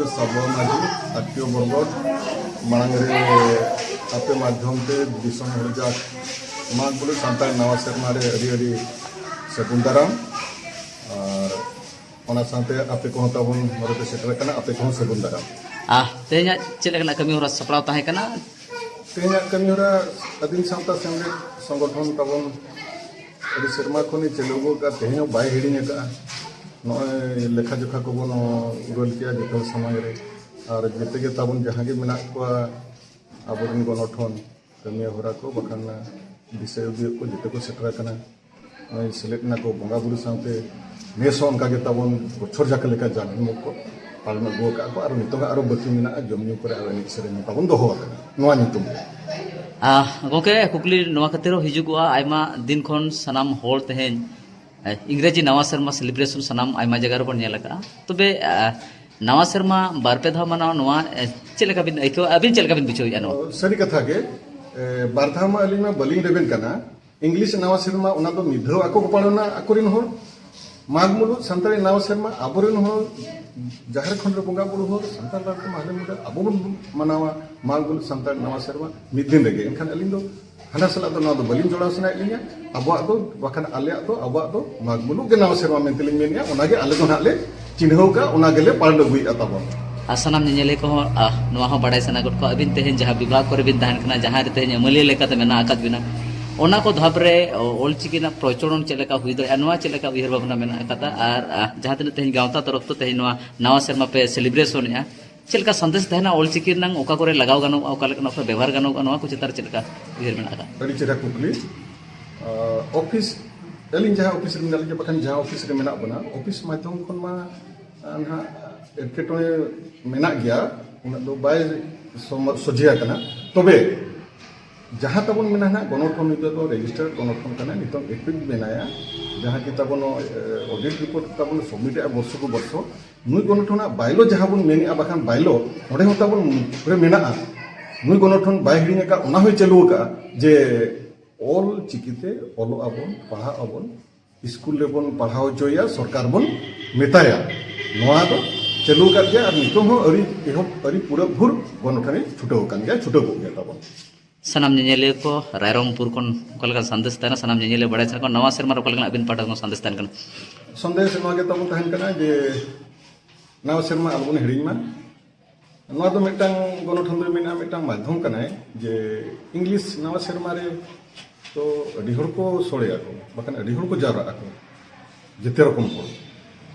ᱫᱚ ᱥᱟᱵᱚ ᱢᱟᱹᱡᱷᱤ ᱟᱛᱤᱭᱚ ᱵᱚᱨᱜᱚᱰ ᱢᱟᱲᱟᱝ ᱨᱮ ᱟᱯᱮ ᱢᱟᱫᱽᱫᱷᱚᱢ ᱛᱮ ᱫᱤᱥᱚᱢ ᱦᱚᱲ ᱡᱟᱠ ᱢᱟᱜᱽ ᱵᱚᱞᱮ ᱥᱟᱱᱛᱟᱲ ᱱᱟᱣᱟ ᱥᱮᱨᱢᱟ ᱨᱮ ᱟᱹᱰᱤ ᱥᱟᱹᱜᱩᱱ ᱫᱟᱨᱟᱢ ᱟᱨ ᱚᱱᱟ ᱥᱟᱶᱛᱮ ᱟᱯᱮ ᱠᱚᱦᱚᱸ ᱛᱟᱵᱚᱱ ᱱᱚᱰᱮ ᱯᱮ ᱥᱮᱴᱮᱨ ᱟᱠᱟᱱᱟ ᱟᱯᱮ ᱠᱚᱦᱚᱸ ᱥᱟᱹᱜᱩᱱ ᱫᱟᱨᱟᱢ ᱛᱮᱦᱮᱧᱟᱜ ᱪᱮᱫ ᱞᱮᱠᱟᱱᱟᱜ ᱠᱟᱹᱢᱤ ᱦᱚᱨᱟ ᱥᱟᱯᱲᱟᱣ ᱛᱟᱦᱮᱸ ᱠᱟᱱᱟ? ᱛᱮᱦᱮᱧᱟᱜ ᱠᱟᱹᱢᱤ ᱦᱚᱨᱟ ᱟᱹᱫᱤᱢ ᱥᱟᱶᱛᱟ ᱥᱮᱢᱞᱮᱫ ᱥᱚᱝᱜᱚᱴᱷᱚᱱ ᱛᱟᱵᱚᱱ ᱟᱹᱰᱤ ᱥᱮᱨᱢᱟ ᱠᱷᱚᱱᱮ ᱪᱟᱹᱞᱩ ᱟᱹᱜᱩ ᱟᱠᱟᱫᱼᱟ, ᱛᱮᱦᱮᱧ ᱦᱚᱸ ᱵᱟᱭ ᱦᱤᱲᱤᱧ ᱟᱠᱟᱫᱼᱟ। ᱱᱚᱜᱼᱚᱭ ᱞᱮᱠᱷᱟ ᱡᱚᱠᱷᱟ ᱠᱚᱵᱚᱱ ᱩᱰᱟᱹᱞ ᱠᱮᱜᱼᱟ ᱡᱚᱛᱚ ᱥᱚᱢᱚᱭ ᱨᱮ ᱟᱨ ᱡᱚᱛᱚ ᱜᱮ ᱛᱟᱵᱚᱱ ᱡᱟᱦᱟᱸ ᱜᱮ ᱢᱮᱱᱟᱜ ᱠᱚᱣᱟ ᱟᱵᱚᱨᱮᱱ ᱜᱚᱱᱚᱴᱷᱚᱱ ᱠᱟᱹᱢᱤ ᱦᱚᱨᱟ ᱠᱚ ᱵᱟᱠᱷᱟᱱ ᱫᱤᱥᱟᱹ ᱩᱫᱩᱜ ᱠᱚ ᱡᱚᱛᱚ ᱠᱚ ᱥᱮᱴᱮᱨ ᱟᱠᱟᱱᱟ। ᱱᱚᱜᱼᱚᱭ ᱥᱮᱞᱮᱫ ᱮᱱᱟ ᱠᱚ ᱵᱚᱸᱜᱟ ᱵᱩᱨᱩ ᱥᱟᱶᱛᱮ ᱱᱮᱥ ᱦᱚᱸ ᱚᱱᱠᱟᱜᱮ ᱛᱟᱵᱚᱱ ᱵᱚᱪᱷᱚᱨ ᱡᱟᱠ ᱞᱮᱠᱟ ᱡᱟᱱᱦᱤ ᱠᱚ ᱯᱟᱞᱚᱱ ᱟᱹᱜᱩ ᱟᱠᱟᱫ ᱠᱚ ᱟᱨ ᱱᱤᱛᱚᱜ ᱟᱨᱚ ᱵᱟᱹᱠᱤ ᱢᱮᱱᱟᱜᱼᱟ ᱡᱚᱢ ᱧᱩ ᱠᱚᱨᱮ ᱟᱨ ᱮᱱᱮᱡ ᱥᱮᱨᱮᱧ ᱛᱟᱵᱚᱱ ᱫᱚᱦᱚ ᱟᱠᱟᱱᱟ ᱱᱚᱣᱟ ᱧᱩᱛᱩᱢ ᱛᱮ। ᱜᱚᱝᱠᱮ ᱠᱩᱠᱞᱤ ᱱᱚᱣᱟ ᱠᱷᱟᱹᱛᱤᱨ ᱦᱚᱸ ᱦᱤᱡᱩᱜᱚᱜᱼᱟ, ᱟᱭᱢᱟ ᱫᱤᱱ ᱠᱷᱚᱱ ᱥᱟᱱᱟᱢ ᱦᱚᱲ ᱛᱮᱦᱮᱧ ᱤᱝᱨᱮᱡᱤ ᱱᱟᱣᱟ ᱥᱮᱨᱢᱟ ᱥᱮᱞᱤᱵᱨᱮᱥᱚᱱ ᱥᱟᱱᱟᱢ ᱟᱭᱢᱟ ᱡᱟᱭᱜᱟ ᱨᱮᱵᱚᱱ ᱧᱮᱞ ᱟᱠᱟᱜᱼᱟ। ᱛᱚᱵᱮ ᱱᱟᱣᱟ ᱥᱮᱨᱢᱟ ᱵᱟᱨᱯᱮ ᱫᱷᱟᱣ ᱢᱟᱱᱟᱣ ᱱᱚᱣᱟ ᱪᱮᱫ ᱞᱮᱠᱟ ᱵᱤᱱ ᱟᱹᱭᱠᱟᱹᱣᱟ? ᱟᱹᱵᱤᱱ ᱪᱮᱫ ᱞᱮᱠᱟ ᱵᱤᱱ ᱵᱩᱡᱷᱟᱹᱣᱮᱫᱼᱟ ᱱᱚᱣᱟ? ᱥᱟᱹᱨᱤ ᱠᱟᱛᱷᱟ ᱜᱮ ᱵᱟᱨ ᱫᱷᱟᱣ ᱢᱟ ᱟᱹᱞᱤᱧ ᱢᱟ ᱵᱟᱹᱞᱤᱧ ᱨᱮᱵᱮᱱ ᱠᱟᱱᱟ। ᱤᱝᱞᱤশ ᱱᱟᱣᱟ ᱥᱮᱨᱢᱟ ᱚᱱᱟ ᱫᱚ ᱢᱤᱫ ᱫᱷᱟᱣ ᱟᱠᱚ ᱠᱚ ᱯᱟᱞᱚᱱᱟ ᱟᱠᱚᱨᱮᱱ ᱦᱚᱲ, ᱢᱟᱜᱽ ᱢᱩᱞᱩᱜ ᱥᱟᱱᱛᱟᱲᱤ ᱱᱟᱣᱟ ᱥᱮᱨᱢᱟ ᱟᱵᱚᱨᱮᱱ ᱦᱚᱲ ᱡᱟᱦᱮᱨ ᱠᱷᱚᱱ ᱨᱮ ᱵᱚᱸᱜᱟ ᱵᱩᱨᱩ ᱦᱚᱲ ᱥᱟᱱᱛᱟᱲ ᱨᱟᱡᱽ ᱢᱟᱦᱞᱮ ᱢᱩᱰᱟᱹ ᱟᱵᱚ ᱵᱚᱱ ᱢᱟᱱᱟᱣᱟ ᱢᱟᱜᱽ ᱢᱩᱞᱩᱜ ᱥᱟᱱᱛᱟᱲ ᱱᱟᱣᱟ ᱥᱮᱨᱢᱟ ᱢᱤᱫ ᱫᱤᱱ ᱨᱮᱜᱮ। ᱮᱱᱠᱷᱟᱱ ᱟᱹᱞᱤᱧ ᱫᱚ ᱦᱟᱱᱟ ᱥᱟᱞᱟᱜ ᱫᱚ ᱱᱚᱣᱟ ᱫᱚ ᱵᱟᱹᱞᱤᱧ ᱡᱚᱲᱟᱣ ᱥᱟᱱᱟᱭᱮᱫ ᱞᱤᱧᱟ। ᱟᱵᱚᱣᱟᱜ ᱫᱚ ᱵᱟᱠᱷᱟᱱ ᱟᱞᱮᱭᱟᱜ ᱫᱚ ᱟᱵᱚᱣᱟᱜ ᱫᱚ ᱢᱟᱜᱽ ᱢᱩᱞᱩᱜ ᱜᱮ ᱱᱟᱣᱟ ᱥᱮᱨᱢᱟ ᱢᱮᱱᱛᱮᱞᱤᱧ ᱢᱮᱱᱮᱫᱼᱟ, ᱚᱱᱟᱜᱮ ᱟᱞᱮ ᱫᱚ ᱱᱟᱦᱟᱜ ᱞᱮ ᱪᱤᱱᱦᱟᱹᱣ ᱠᱟᱜᱼᱟ, ᱚᱱᱟ ᱜᱮᱞᱮ ᱯᱟᱞᱚᱱ ᱟᱹᱜᱩᱭᱮᱫᱼᱟ ᱛᱟᱵᱚᱱ। ᱟᱨ ᱥᱟᱱᱟᱢ ᱧᱮᱧᱮᱞᱤᱭᱟᱹ ᱠᱚᱦᱚᱸ ᱱᱚᱣᱟ ᱦᱚᱸ ᱵᱟᱲᱟᱭ ᱥᱟᱱᱟ ᱜᱚᱫ ᱠᱚᱣᱟ ᱟᱹᱵᱤᱱ ᱛᱮᱦᱮᱧ ᱡᱟᱦᱟᱸ ᱵᱤᱵᱷᱟᱜᱽ ᱠᱚᱨᱮ ᱵᱤᱱ ᱛᱟᱦᱮᱱ ᱠᱟᱱᱟ, ᱡᱟᱦᱟᱸ ᱨᱮ ᱛᱮᱦᱮᱧ ᱟᱹᱢᱟᱹᱞᱤᱭᱟᱹ ᱞᱮᱠᱟᱛᱮ ᱢᱮᱱᱟᱜ ᱟᱠᱟᱫ ᱵᱤᱱᱟ, ᱚᱱᱟ ᱠᱚ ᱫᱷᱟᱯ ᱨᱮ ᱚᱞᱪᱤᱠᱤ ᱨᱮᱱᱟᱜ ᱯᱨᱚᱪᱚᱞᱚᱱ ᱪᱮᱫ ᱞᱮᱠᱟ ᱦᱩᱭ ᱫᱟᱲᱮᱭᱟᱜᱼᱟ, ᱱᱚᱣᱟ ᱪᱮᱫ ᱞᱮᱠᱟ ᱩᱭᱦᱟᱹᱨ ᱵᱷᱟᱵᱽᱱᱟ ᱢᱮᱱᱟᱜ ᱟᱠᱟᱫᱟ? ᱟᱨ ᱡᱟᱦᱟᱸ ᱛᱤᱱᱟᱹᱜ ᱛᱮᱦᱮᱧ ᱜᱟᱶᱛᱟ ᱛᱚᱨᱚᱯ ᱛᱮ ᱛᱮᱦᱮᱧ ᱱᱚᱣᱟ ᱱᱟᱣᱟ ᱥᱮᱨᱢᱟ ᱯᱮ ᱥᱮᱞᱤᱵᱨᱮᱥᱚᱱᱮᱫᱼᱟ, ᱪᱮᱫ ᱞᱮᱠᱟ ᱥᱟᱸᱫᱮᱥ ᱛᱟᱦᱮᱱᱟ ᱚᱞᱪᱤᱠᱤ ᱨᱮᱱᱟᱜ ᱚᱠᱟ ᱠᱚᱨᱮ ᱞᱟᱜᱟᱣ ᱜᱟᱱᱚᱜᱼᱟ, ᱚᱠᱟ ᱞᱮᱠᱟᱱᱟᱜ ᱵᱮᱵᱚᱦᱟᱨ ᱜᱟᱱᱚᱜᱼᱟ, ᱱᱚᱣᱟ ᱠᱚ ᱪᱮᱛᱟᱱ ᱨᱮ ᱪᱮᱫ ᱞᱮᱠᱟ ᱩᱭᱦᱟᱹᱨ ᱢᱮᱱᱟᱜ ᱟᱠᱟᱫᱟ? ᱟᱹᱰᱤ ᱪᱮᱦᱨᱟ ᱠᱩᱠᱞᱤ। ᱚᱯᱷᱤᱥ ᱟᱹᱞᱤᱧ ᱡᱟᱦᱟᱸ ᱚᱯᱷᱤᱥ ᱨᱮ ᱢᱮᱱᱟᱜ ᱞᱤᱧᱟ ᱵᱟᱠᱷᱟᱱ ᱡᱟᱦᱟᱸ ᱚᱯᱷᱤᱥ ᱨᱮ ᱢᱮᱱᱟᱜ ᱵᱚᱱᱟ, ᱚᱯᱷᱤᱥ ᱢᱟᱫᱽᱫᱷᱚᱢ ᱠᱷᱚᱱ ᱢᱟ ᱱᱟᱦᱟᱜ ᱮᱴᱠᱮᱴᱚᱬᱮ ᱢᱮᱱᱟᱜ ᱜᱮᱭᱟ, ᱩᱱᱟᱹᱜ ᱫᱚ ᱵᱟᱭ ᱥᱚᱡᱷᱮ ᱟᱠᱟᱱᱟ। ᱛᱚᱵᱮ ᱡᱟᱦᱟᱸ ᱛᱟᱵᱚᱱ ᱢᱮᱱᱟ ᱱᱟᱦᱟᱜ ᱜᱚᱱᱚᱴᱷᱚᱱ ᱱᱤᱛᱚᱜ ᱫᱚ ᱨᱮᱡᱤᱥᱴᱟᱨ ᱜᱚᱱᱚᱴᱷᱚᱱ ᱠᱟᱱᱟ, ᱱᱤᱛᱚᱜ ᱮᱯᱤᱠ ᱢᱮᱱᱟᱭᱟ, ᱡᱟᱦᱟᱸ ᱠᱤ ᱛᱟᱵᱚᱱ ᱚᱰᱤᱴ ᱨᱤᱯᱳর্ট ᱛᱟᱵᱚᱱ ᱥᱚᱵমিটᱮᱜᱼᱟ ᱵᱚᱨᱥᱚ ᱠᱚ ᱵᱚᱨᱥᱚ। ᱱᱩᱭ ᱜᱚᱱᱚᱴᱷᱚᱱᱟᱜ ᱵᱟᱭᱞᱚ ᱡᱟᱦᱟᱸ ᱵᱚᱱ ᱢᱮᱱᱮᱜᱼᱟ, ᱵᱟᱠᱷᱟᱱ ᱵᱟᱭᱞᱚ ᱚᱸᱰᱮ ᱦᱚᱸ ᱛᱟᱵᱚᱱ ᱨᱮ ᱢᱮᱱᱟᱜᱼᱟ, ᱱᱩᱭ ᱜᱚᱱᱚᱴᱷᱚᱱ ᱵᱟᱭ ᱦᱤᱲᱤᱧ ᱟᱠᱟᱫ, ᱚᱱᱟ ᱦᱚᱸᱭ ᱪᱟᱹᱞᱩ ᱟᱠᱟᱫᱼᱟ ᱡᱮ ᱚᱞ ᱪᱤᱠᱤᱛᱮ ᱚᱞᱚᱜ ᱟᱵᱚᱱ ᱯᱟᱲᱦᱟᱜ ᱟᱵᱚᱱ, ᱥᱠᱩᱞ ᱨᱮᱵᱚᱱ ᱯᱟᱲᱦᱟᱣ ᱦᱚᱪᱚᱭᱟ, ᱥᱚᱨᱠᱟর ᱵᱚᱱ ᱢᱮᱛᱟᱭᱟ। ᱱᱚᱣᱟ ᱫᱚ ᱪᱟᱹᱞᱩ ᱟᱠᱟᱫ ᱜᱮᱭᱟ ᱟᱨ ᱱᱤᱛᱚᱜ ᱦᱚᱸ ᱟᱹᱰᱤ ᱯᱩᱨᱟᱹ ᱵᱷᱩᱨ ᱜᱚᱱᱚᱴᱷᱚᱱᱮ ᱪᱷᱩᱴᱟᱹᱣ ᱟᱠᱟᱱ ᱜᱮᱭᱟ, ᱪᱷᱩᱴᱟᱹᱣ ᱠᱚᱜ ᱜᱮᱭᱟ ᱛᱟᱵᱚᱱ। ᱥᱟᱱᱟᱢ ᱧᱮᱧᱮᱞᱤᱭᱟᱹ ᱠᱚ ᱨᱟᱭᱨᱚᱝᱯᱩᱨ ᱠᱷᱚᱱ ᱚᱠᱟ ᱞᱮᱠᱟ ᱥᱟᱸᱫᱮᱥ ᱛᱟᱦᱮᱱᱟ, ᱥᱟᱱᱟᱢ ᱧᱮᱧᱮᱞᱤᱭᱟᱹ ᱵᱟᱲᱟᱭ ᱥᱟᱱᱟ ᱠᱚᱣᱟ ᱱᱟᱣᱟ ᱥᱮᱨᱢᱟ ᱨᱮ ᱚᱠᱟ ᱞᱮᱠᱟᱱᱟᱜ ᱟᱹᱵᱤᱱ ᱯᱟᱦᱴᱟ ᱠᱷᱚᱱ ᱥᱟᱸᱫᱮᱥ ᱛᱟᱦᱮᱱ ᱠᱟᱱᱟ? ᱥᱚᱱᱫᱮᱥ ᱱᱚᱣᱟ ᱜᱮ ᱛᱟᱵᱚᱱ ᱛᱟᱦᱮᱱ ᱠᱟᱱᱟ ᱡᱮ ᱱᱟᱣᱟ ᱥᱮᱨᱢᱟ ᱟᱞᱚᱵᱚᱱ ᱦᱤᱲᱤᱧ ᱢᱟ। ᱱᱚᱣᱟ ᱫᱚ ᱢᱤᱫᱴᱟᱝ ᱜᱚᱱᱚᱴᱷᱚᱱ ᱫᱚ ᱢᱮᱱᱟᱜᱼᱟ, ᱢᱤᱫᱴᱟᱝ ᱢᱟᱫᱽᱫᱷᱚᱢ ᱠᱟᱱᱟᱭ ᱡᱮ ᱤᱝᱞᱤশ ᱱᱟᱣᱟ ᱥᱮᱨᱢᱟ ᱨᱮ ᱛᱚ ᱟᱹᱰᱤ ᱦᱚᱲ ᱠᱚ ᱥᱚᱲᱮᱭᱟᱠᱚ, ᱵᱟᱠᱷᱟᱱ ᱟᱹᱰᱤ ᱦᱚᱲ ᱠᱚ ᱡᱟᱣᱨᱟᱜ ᱟᱠᱚ, ᱡᱮᱛᱮ ᱨᱚᱠᱚᱢ ᱦᱚᱲ।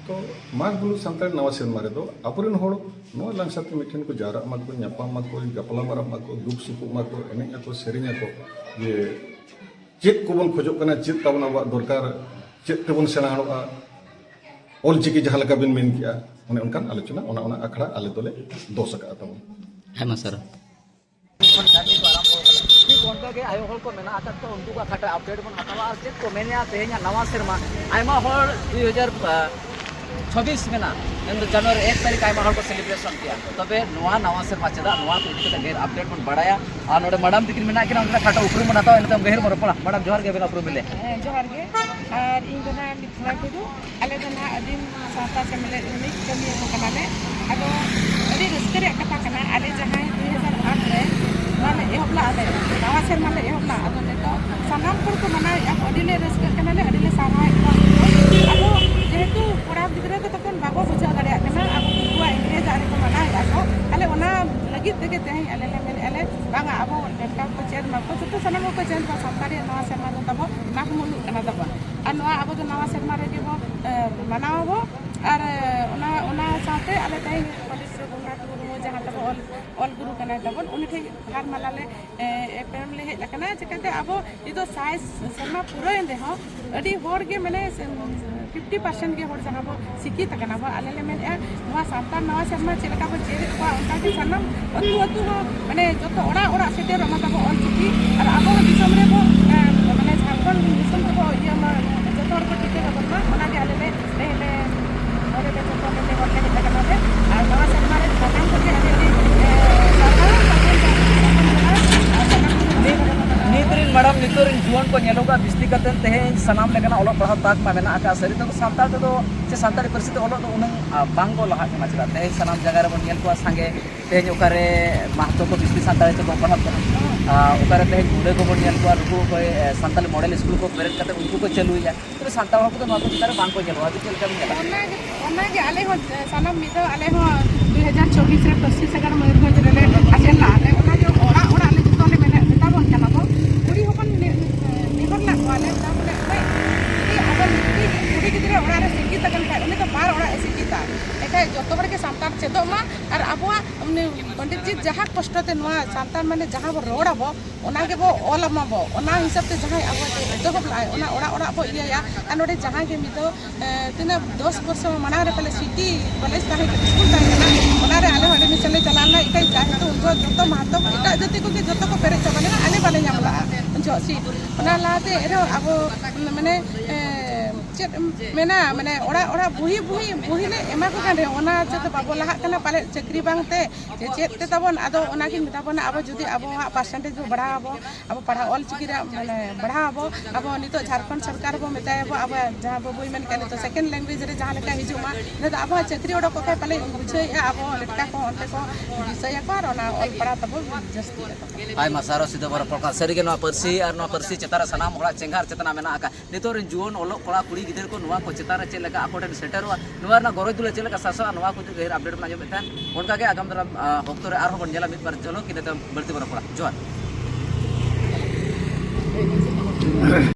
तो माघ बुलू सानताड़ नवा सेरमा रेदो आबोरेन होड़ नोआ लांगसाते मिठेन को जारा माको ᱧᱟᱯᱟᱢ माको गपला मारा माको दुख सुख माको एने आको सेरिंग आको ये चेत कोबन खोजो कना चेत ताबन आबा दरकार चेत तेबन सेना हड़ोआ ऑल चिकी जहां लका बिन मेन किया ओने उनकान आलोचना ओना आखड़ा आले दोले दोस का ताबन हेमा सर ᱚᱱᱠᱟᱜᱮ ᱟᱭᱳ ᱦᱚᱲ ᱠᱚ ᱢᱮᱱᱟᱜ ᱟᱠᱟᱫ ᱠᱚᱣᱟ, ᱩᱱᱠᱩ ᱠᱚ ᱠᱟᱴᱟ ᱟᱯᱰᱮᱴ ᱵᱚᱱ ᱦᱟᱛᱟᱣᱟ ᱟᱨ ᱪᱮᱫ ᱠᱚ ᱢᱮᱱᱮᱜᱼᱟ ᱛᱮᱦᱮᱧᱟᱜ ᱱᱟᱣᱟ ᱥᱮᱨᱢᱟ ᱟᱭᱢᱟ ᱦᱚᱲ 2026 ᱢᱮᱱᱟᱜ ᱢᱮᱱᱫᱚ ᱡᱟᱱᱩᱣᱟᱨᱤ 1 तारीख आयमा हर को सेलिब्रेशन किया। तबे नोआ नवा सेरमा चेदा नोआ को इदि ढेर अपडेट बन बड़ाया और नोडे मैडम तिकिन मेना किना उनका खाटा उपरू मन हताव एनतम गहिर मर पड़ा मैडम जोहार गे बेना उपरू मिले जोहार गे और इन दना मिथला कुदु आले दना अदिन साता सेमले उनिक कमी हो कनाले अदो अदि रस्करे कथा कना आले जहां 2008 रे माने एहबला आले नवा सेरमा ले एहबला अदो नेतो सनाम पर को मना अदिले रस्कर कनाले अदिले सारा अदो जेहेतु कोड़ा गिदरा तो तखन बाबा बुझा दाड़े कना अब बुआ इंग्रेज आरे को मना आको आले ओना लगित तेगे तेही आले ले मेन आले बांगा अब डेटा को चेंज माको तो सनाम को चेंज बा संतारी नवा सेरमा दो तबो माक मुलु कना तबो और नवा अब तो नवा सेरमा रे बो मनावबो और ओना साथे आले तही पुलिस गुंडा गुरु जहां तबो ऑल गुरु कना तबो उनि ठे हार मालाले एपएम ले हे लकना चकते अब इदो साइज सेरमा पूरा एंदे हो अडी होड़ के माने 50% के होड़ जहां बो सिकी तकना बो आले ले मेन नवा सानतार नवा सेरमा चेलका बो चेरे को उनका के सनम अतु अतु माने जतो ओड़ा ओड़ा सेटे रमा तबो ऑल सिकी और अब दिसम रे बो माने झारखंड दिसम को ये मा जतो और को टिके बो मा ओना के आले ले और ले जतो ले होड़ के तकना बे और नवा सेरमा रे प्रणाम करके आले नितरिन मैडम नितरिन जुआन को नेलोगा बिस्ती करते तेहेन सानाम लेकना ओलो पढ़ाव ताक मा मेना आका सरी तो सानताल तो से सानताली परिस्थिति ओलो तो उनंग बांग को लहा कना चला ते सानाम जगह रे बन नेल को संगे तेज ओकारे महतो को बिस्ती सानताली तो पढ़ाव कना ओकारे तेज गुडे को बन नेल को रुको को सानताली मॉडल स्कूल को बेरेट करते उनको को चलुया तो सानताल को तो नवा को तारे बांग को चलो आज चल कर नेला ओना के आले हो सानम मिदो आले हो 2024 रे पस्सी सगर मयूरभंज रे आसेन ला आले ओना जो ओरा ओरा आले जो ले मेना बेटा बन kana bo कुड़ी होपन निहर ला वाले ता बोले ओए अगर कुड़ी गिदरे ओरा रे सिकी तकन का उनी तो बार ओरा सिकीता एटा जतो बड़ के सांतार चेदो मा और अबवा पंडित जी जहां कष्टते नवा सांतार माने जहां बो रोड आबो ओना के बो ऑल अमाबो ओना हिसाब ते जहां अबो तो हो लाय ओना ओरा ओरा बो इया आ नोडे जहां के मिदो तिना 10 वर्ष मना रे पहले सिटी कॉलेज ताहे स्कूल ताहे ना ओना रे आले वाले मिसले चलाना इकाई चाहे तो उनको जतो महतो इटा जति को के जतो को पेरे चबले ना आले वाले ñamला जो सीट ओना लाते रे अबो माने चेत मेना माने ओरा ओरा बुही बुही बुही ले एमा को कांडे ओना चेत बाबो लाहा कना पाले चक्री बांगते चेत ते तबन आदो ओना कि मिताबन अब जुदी अब परसेंटेज बढ़ाबो अब पढ़ा ऑल चिकिरा माने बढ़ाबो अब नितो झारखंड सरकार बो मेतायबो अब जहां बो बुई मन काले तो सेकंड लैंग्वेज रे जहां लेका हिजुमा ने तो अब चक्री ओडो को पाले बुझे अब लटका को ओनते को विषय को ओना ऑल पढ़ा तबो जस्ती आई मसारो सिदा बर प्रकाश सरी के नो परसी और नो परसी चेतारा सनाम ओड़ा चेंगार चेतना मेना आका नितो रे जुवन ओलो कोड़ा कुड़ी गिदर को नुवा को चेतारा चे लगा आकोडन सेटरवा नुवा ना गरोय दुले चे लगा सासा नुवा को गहिर अपडेट मा जब था उनका के आगाम दरा हफ्तो रे आरो बन जला मित बार चलो कि बलती बर पड़ा जोहार